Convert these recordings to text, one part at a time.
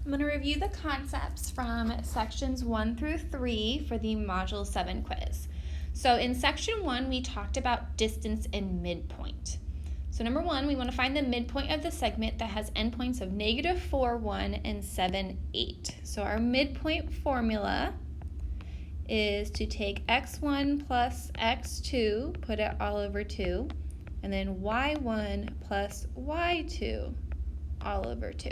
I'm going to review the concepts from sections 1 through 3 for the Module 7 quiz. So in section 1, we talked about distance and midpoint. So number 1, we want to find the midpoint of the segment that has endpoints of -4, 1, and 7, 8. So our midpoint formula is to take x1 plus x2, put it all over 2, and then y1 plus y2 all over 2.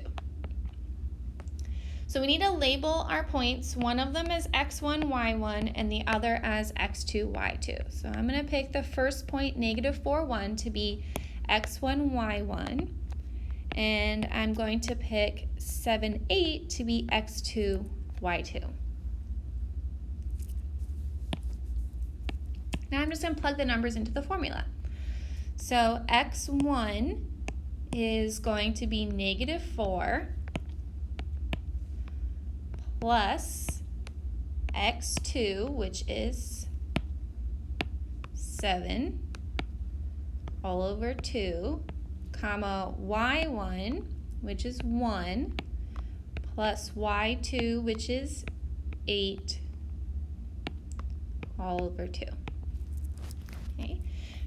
So we need to label our points. One of them is x1, y1, and the other as x2, y2. So I'm going to pick the first point, -4, 1, to be x1, y1, and I'm going to pick 7, 8 to be x2, y2. Now I'm just going to plug the numbers into the formula. So x1 is going to be -4 plus x2, which is 7 all over 2, comma y1, which is 1, plus y2, which is 8 all over 2. Okay.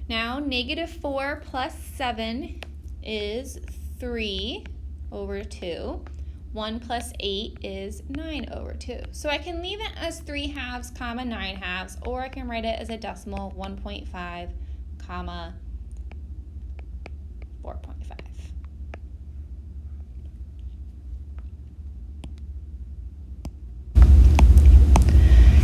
Now -4 plus 7 is 3 over 2. 1 plus 8 is 9 over 2. So I can leave it as 3 halves, comma 9 halves, or I can write it as a decimal, 1.5, comma 4.5.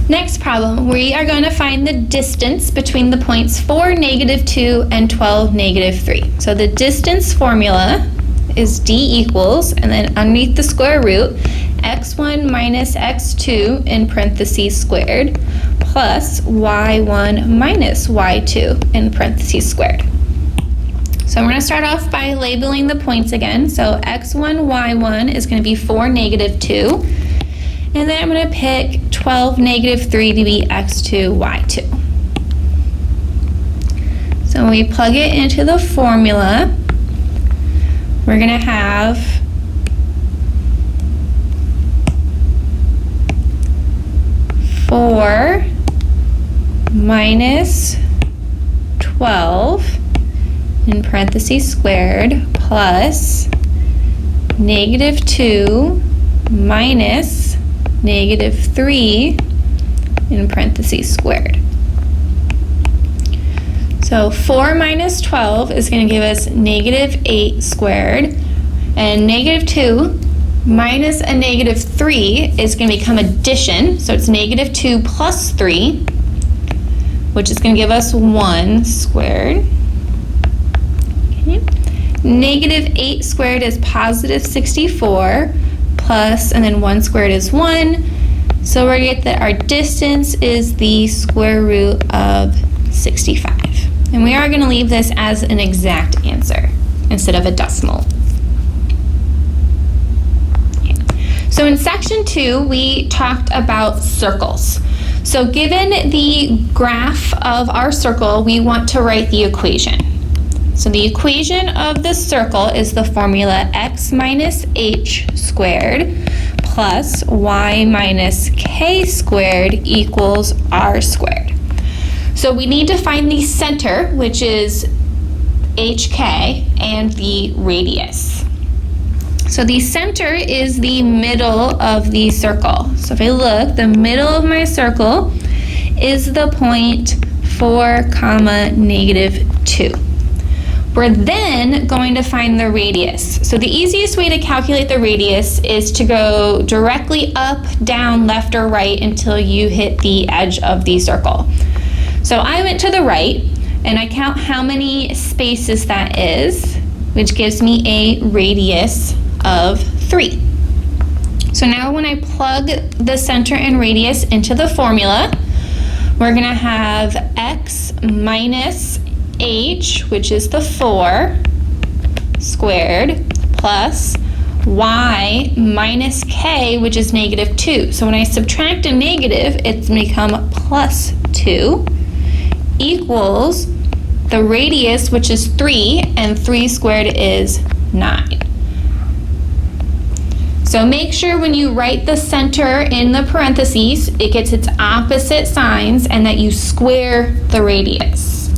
Next problem, we are going to find the distance between the points 4, -2, and 12, -3. So the distance formula is d equals, and then underneath the square root, x1 minus x2 in parentheses squared, plus y1 minus y2 in parentheses squared. So I'm going to start off by labeling the points again. So x1, y1 is going to be 4, -2. And then I'm going to pick 12, -3 to be x2, y2. So when we plug it into the formula, we're going to have 4 minus 12 in parentheses squared plus -2 minus -3 in parentheses squared. So 4 minus 12 is going to give us -8 squared, and -2 minus a -3 is going to become addition, so it's -2 plus 3, which is going to give us 1 squared. Okay. -8 squared is positive 64, plus, and then 1 squared is 1, so we're going to get that our distance is the square root of 65. And we are going to leave this as an exact answer instead of a decimal. Okay. So in section 2, we talked about circles. So given the graph of our circle, we want to write the equation. So the equation of the circle is the formula x minus h squared plus y minus k squared equals r squared. So we need to find the center, which is HK, and the radius. So the center is the middle of the circle. So if I look, the middle of my circle is the point 4, -2. We're then going to find the radius. So the easiest way to calculate the radius is to go directly up, down, left, or right until you hit the edge of the circle. So I went to the right, and I count how many spaces that is, which gives me a radius of 3. So now when I plug the center and radius into the formula, we're going to have x minus h, which is the 4 squared, plus y minus k, which is -2. So when I subtract a negative, it's going to become plus 2, equals the radius, which is 3, and 3 squared is 9. So make sure when you write the center in the parentheses, it gets its opposite signs and that you square the radius.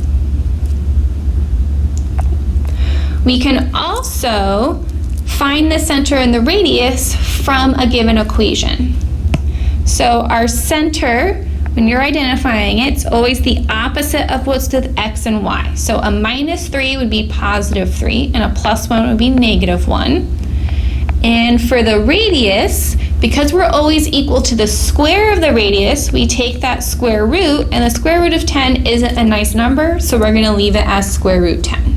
We can also find the center and the radius from a given equation. So our center, when you're identifying it, it's always the opposite of what's with x and y. So a -3 would be +3, and a +1 would be -1. And for the radius, because we're always equal to the square of the radius, we take that square root, and the square root of 10 isn't a nice number, so we're going to leave it as square root 10.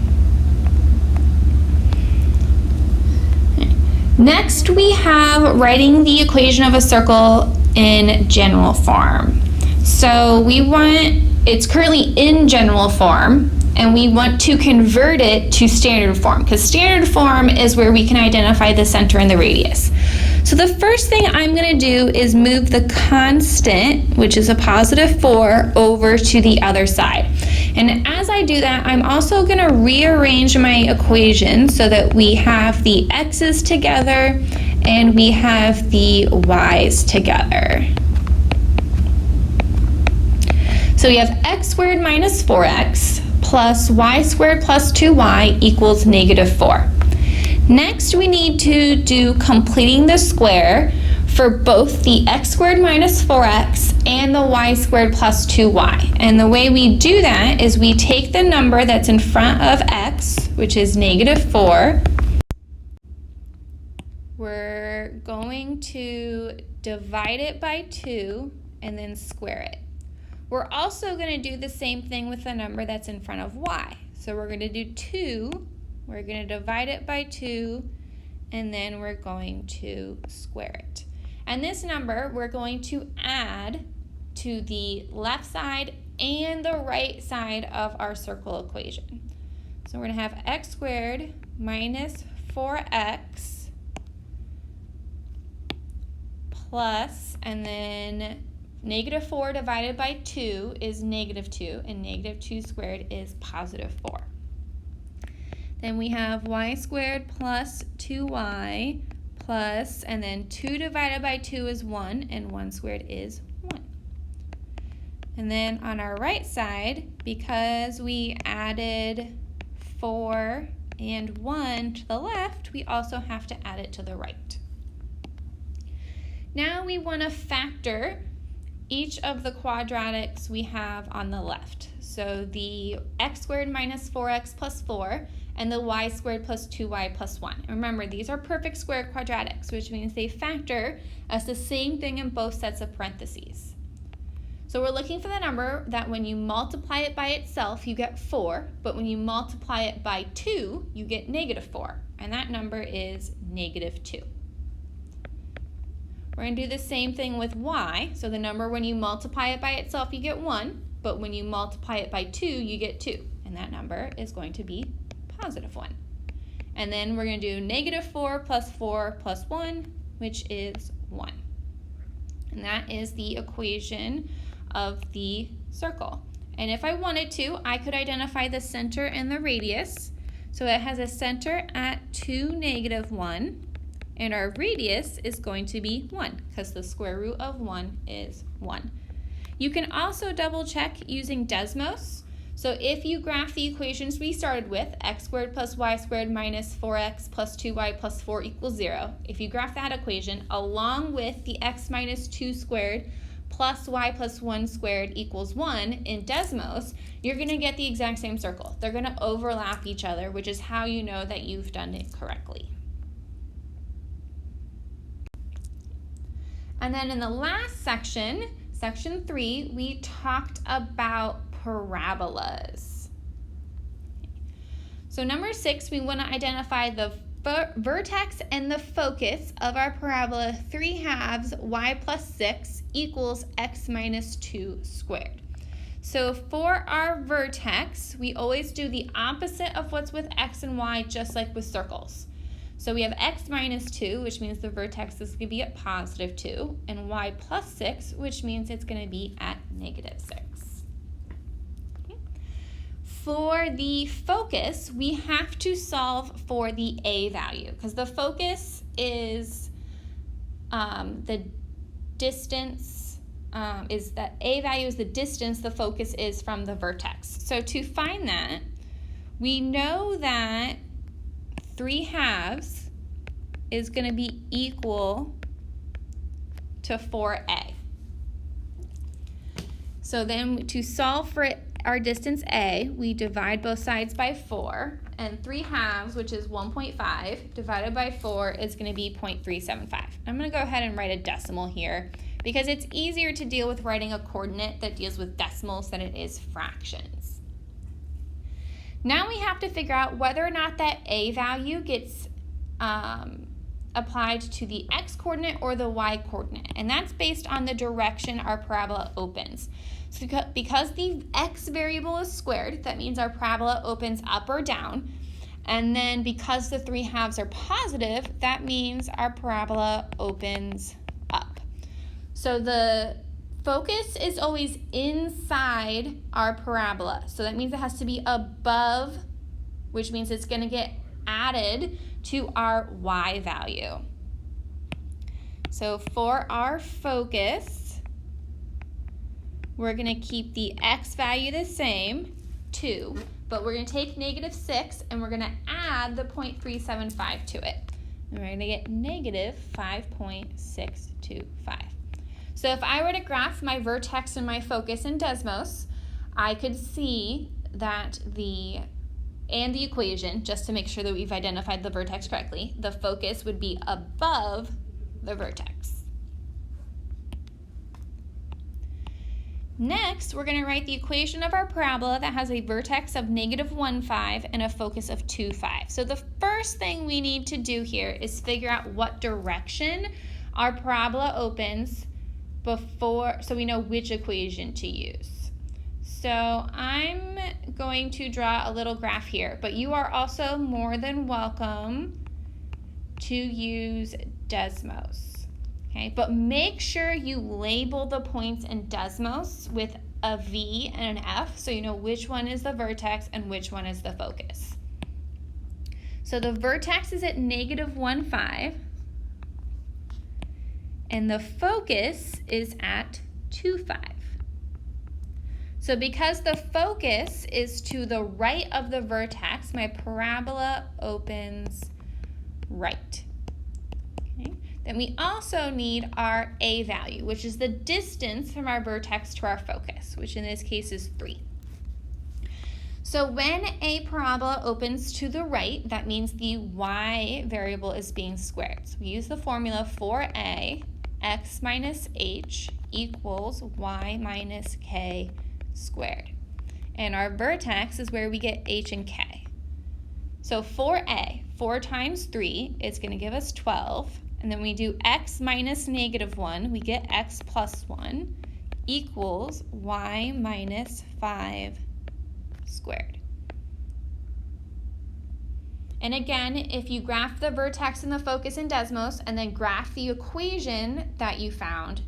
Next, we have writing the equation of a circle in general form. So it's currently in general form, and we want to convert it to standard form, because standard form is where we can identify the center and the radius. So the first thing I'm going to do is move the constant, which is a +4, over to the other side. And as I do that, I'm also going to rearrange my equation so that we have the x's together and we have the y's together. So we have x squared minus 4x plus y squared plus 2y equals -4. Next, we need to do completing the square for both the x squared minus 4x and the y squared plus 2y. And the way we do that is we take the number that's in front of x, which is -4. We're going to divide it by 2 and then square it. We're also going to do the same thing with the number that's in front of y. So we're going to do 2, we're going to divide it by 2, and then we're going to square it. And this number we're going to add to the left side and the right side of our circle equation. So we're going to have x squared minus 4x plus, and then -4 divided by 2 is -2, and -2 squared is +4. Then we have y squared plus 2y plus, and then 2 divided by 2 is 1, and 1 squared is 1. And then on our right side, because we added 4 and 1 to the left, we also have to add it to the right. Now we want to factor each of the quadratics we have on the left. So the x squared minus 4x plus 4 and the y squared plus 2y plus 1. And remember, these are perfect square quadratics, which means they factor as the same thing in both sets of parentheses. So we're looking for the number that when you multiply it by itself, you get 4, but when you multiply it by 2, you get -4, and that number is -2. We're going to do the same thing with y. So the number when you multiply it by itself, you get 1, but when you multiply it by 2, you get 2, and that number is going to be +1. And then we're going to do -4 plus 4 plus 1, which is 1. And that is the equation of the circle. And if I wanted to, I could identify the center and the radius. So it has a center at 2, -1. And our radius is going to be 1, because the square root of 1 is 1. You can also double check using Desmos. So if you graph the equations we started with, x squared plus y squared minus 4x plus 2y plus 4 equals 0, if you graph that equation along with the x minus 2 squared plus y plus 1 squared equals 1 in Desmos, you're going to get the exact same circle. They're going to overlap each other, which is how you know that you've done it correctly. And then in the last section, section 3, we talked about parabolas. So number 6, we want to identify the vertex and the focus of our parabola 3/2 y plus 6 equals x minus 2 squared. So for our vertex, we always do the opposite of what's with x and y, just like with circles. So we have x minus 2, which means the vertex is going to be at +2, and y plus 6, which means it's going to be at -6. Okay. For the focus, we have to solve for the a value, because the focus is the distance is that A value is the distance the focus is from the vertex. So to find that, we know that 3/2 is going to be equal to 4a. So then to solve for our distance a, we divide both sides by 4, and 3/2, which is 1.5, divided by 4 is going to be 0.375. I'm going to go ahead and write a decimal here because it's easier to deal with writing a coordinate that deals with decimals than it is fractions. Now we have to figure out whether or not that a value gets applied to the x-coordinate or the y-coordinate, and that's based on the direction our parabola opens. So because the x variable is squared, that means our parabola opens up or down, and then because the 3/2 are positive, that means our parabola opens up. So the focus is always inside our parabola, so that means it has to be above, which means it's going to get added to our y value. So for our focus, we're going to keep the x value the same, 2, but we're going to take -6 and we're going to add the 0.375 to it. And we're going to get -5.625. So if I were to graph my vertex and my focus in Desmos, I could see that the equation, just to make sure that we've identified the vertex correctly, the focus would be above the vertex. Next, we're going to write the equation of our parabola that has a vertex of -1,5 and a focus of 2,5. So the first thing we need to do here is figure out what direction our parabola opens so we know which equation to use. So I'm going to draw a little graph here, but you are also more than welcome to use Desmos. Okay, but make sure you label the points in Desmos with a V and an F so you know which one is the vertex and which one is the focus. So the vertex is at -1,5 and the focus is at 2,5. So because the focus is to the right of the vertex, my parabola opens right. Okay. Then we also need our a value, which is the distance from our vertex to our focus, which in this case is 3. So when a parabola opens to the right, that means the y variable is being squared. So we use the formula 4a x minus h equals y minus k squared. And our vertex is where we get h and k. So 4a, 4 times 3, is going to give us 12. And then we do x minus -1, we get x plus 1 equals y minus 5 squared. And again, if you graph the vertex and the focus in Desmos and then graph the equation that you found,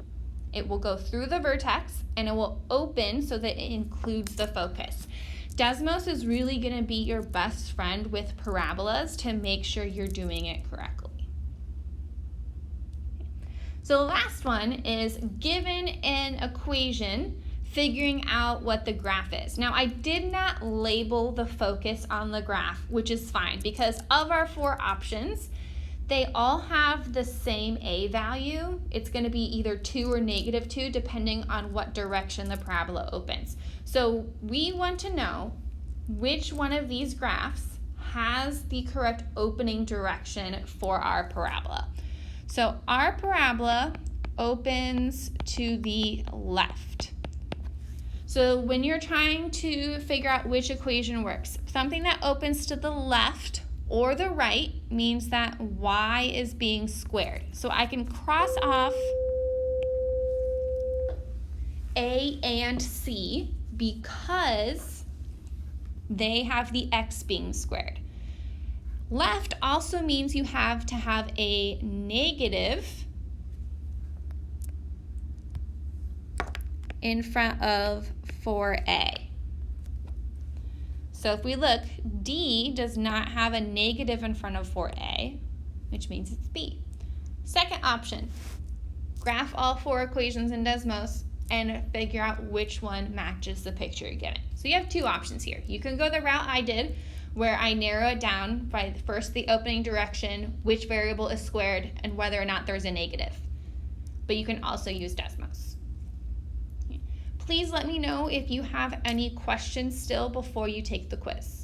it will go through the vertex and it will open so that it includes the focus. Desmos is really going to be your best friend with parabolas to make sure you're doing it correctly. So the last one is given an equation, figuring out what the graph is. Now I did not label the focus on the graph, which is fine because of our 4 options, they all have the same a value. It's going to be either 2 or -2 depending on what direction the parabola opens. So we want to know which one of these graphs has the correct opening direction for our parabola. So our parabola opens to the left. So when you're trying to figure out which equation works, something that opens to the left or the right means that y is being squared. So I can cross off A and C because they have the x being squared. Left also means you have to have a negative in front of 4a. So if we look, D does not have a negative in front of 4a, which means it's B. Second option, graph all 4 equations in Desmos and figure out which one matches the picture you're given. So you have 2 options here. You can go the route I did, where I narrow it down by first the opening direction, which variable is squared, and whether or not there's a negative. But you can also use Desmos. Please let me know if you have any questions still before you take the quiz.